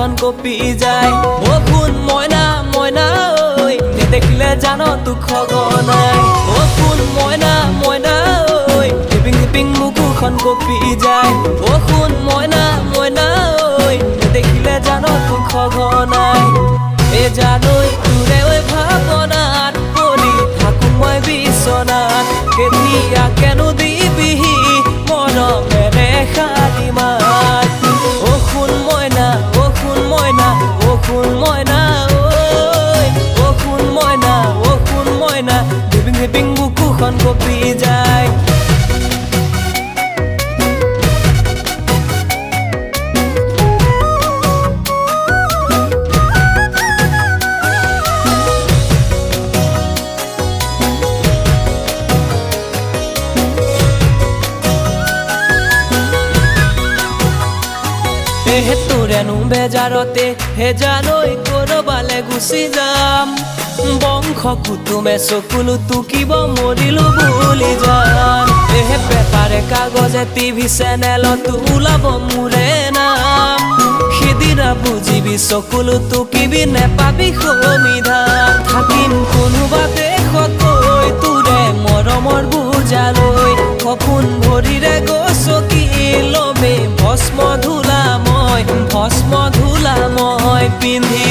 বুকুখন কঁপি যায়। অ কোন মইনা মইনা ঐ নেদেখিলে জানো তোক সঘনাই। অ কোন মইনা মইনা ঐ হিপিং হিপিং বুকুখন কঁপি যায়। অ কোন মইনা মইনা ঐ নেদেখিলে জানো তোক সঘনাই। এ জানৈ তোৰে ঐ ভাৱনাত পৰি থাকো মই বিচনাত। কেতিয়া কেনো দিবিহি মৰমেৰে শাৰী মাত। অ কোন মইনা অ কোন মইনা অ কোন মইনা ঐ অ কোন মইনা অ কোন মইনা হিপিং হিপিং বুকুখন কঁপি যায়। হে তোৰেনো বেজাৰতে হে জানৈ কৰবালে গুচি যাম। বংশ কুটুমে চকুলো টুকিব মৰিলো বুলি জান। হে পেপাৰে কাগজে টিভি চেনেলত ওলাব মোৰে নাম। সিদিনা বুজিবি চকুলো টুকিবি নেপাবি সমিধান। থাকিম কোনোবা দেশত গৈ তোৰে মৰমৰ বুজালৈ। সপোন ভৰিৰে গছকি লমে ভস্ম ধূলা মই পিন্ধি।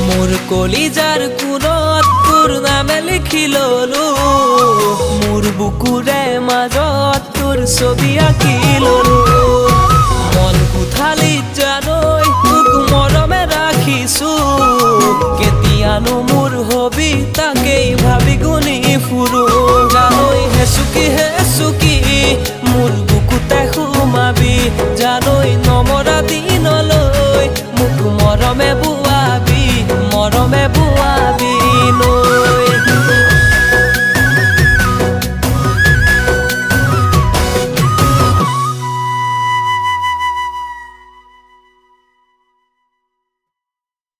মোৰ কলিজাৰ কোণত তোৰ নামে লিখি ললো। মোৰ বুকুৰে মাজত তোৰ ছবি আঁকি ললো।